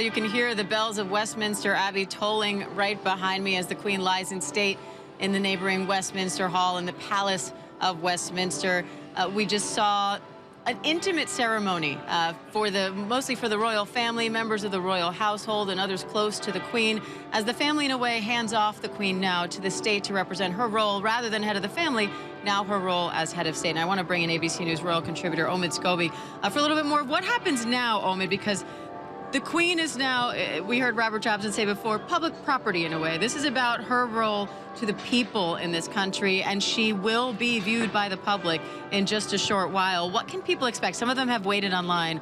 You can hear the bells of Westminster Abbey tolling right behind me as the Queen lies in state in the neighboring Westminster Hall in the Palace of Westminster. We just saw an intimate ceremony mostly for the royal family, members of the royal household, and others close to the Queen, as the family, in a way, hands off the Queen now to the state to represent her role rather than head of the family, now her role as head of state. And I want to bring in ABC News royal contributor Omid Scobie for a little bit more of what happens now, Omid, because the Queen is now, we heard Robert Jobson say before, public property in a way. This is about her role to the people in this country, and she will be viewed by the public in just a short while. What can people expect? Some of them have waited online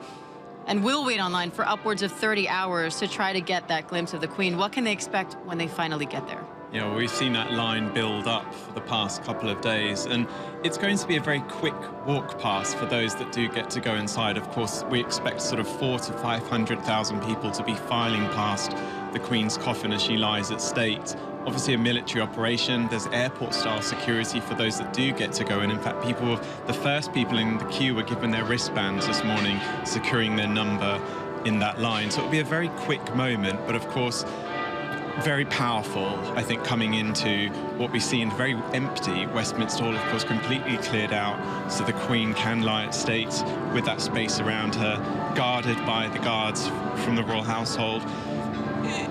and will wait online for upwards of 30 hours to try to get that glimpse of the Queen. What can they expect when they finally get there? Yeah, well, we've seen that line build up for the past couple of days, and it's going to be a very quick walk past for those that do get to go inside. Of course, we expect sort of 400,000 to 500,000 people to be filing past the Queen's coffin as she lies at state. Obviously a military operation, there's airport-style security for those that do get to go in. In fact, the first people in the queue were given their wristbands this morning, securing their number in that line. So it'll be a very quick moment, but of course, very powerful, I think, coming into what we see in very empty Westminster Hall, of course, completely cleared out so the Queen can lie at state with that space around her, guarded by the guards from the royal household.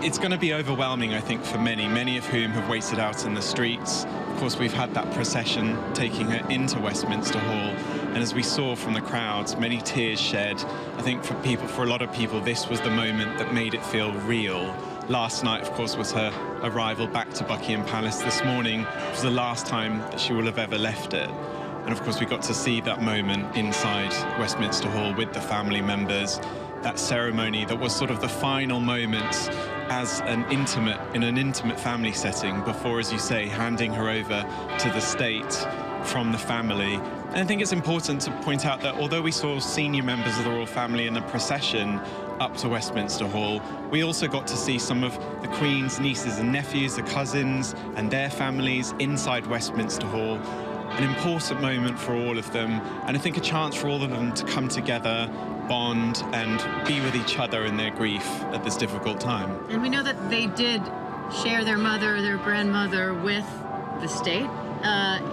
It's going to be overwhelming, I think, for many of whom have waited out in the streets. Of course, we've had that procession taking her into Westminster Hall, and as we saw from the crowds, many tears shed. I think for a lot of people, this was the moment that made it feel real. Last night, of course, was her arrival back to Buckingham Palace. This morning was the last time that she will have ever left it. And of course, we got to see that moment inside Westminster Hall with the family members, that ceremony that was sort of the final moments as in an intimate family setting before, as you say, handing her over to the state from the family. And I think it's important to point out that although we saw senior members of the royal family in a procession up to Westminster Hall, we also got to see some of the Queen's nieces and nephews, the cousins and their families inside Westminster Hall. An important moment for all of them, and I think a chance for all of them to come together, bond and be with each other in their grief at this difficult time. And we know that they did share their mother, their grandmother with the state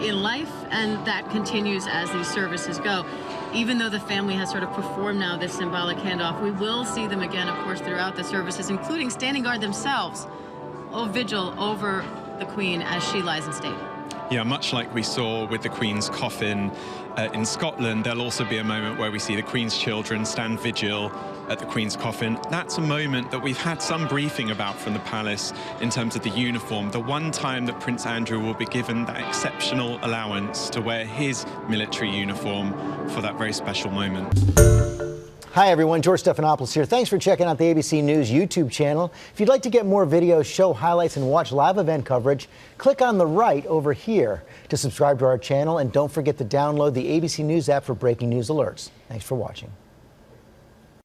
in life, and that continues as these services go. Even though the family has sort of performed now this symbolic handoff, we will see them again, of course, throughout the services, including standing guard themselves, vigil over the Queen as she lies in state. Yeah, much like we saw with the Queen's coffin in Scotland, there'll also be a moment where we see the Queen's children stand vigil at the Queen's coffin. That's a moment that we've had some briefing about from the palace in terms of the uniform. The one time that Prince Andrew will be given that exceptional allowance to wear his military uniform for that very special moment. Hi everyone, George Stephanopoulos here. Thanks for checking out the ABC News YouTube channel. If you'd like to get more videos, show highlights, and watch live event coverage, click on the right over here to subscribe to our channel, and don't forget to download the ABC News app for breaking news alerts. Thanks for watching.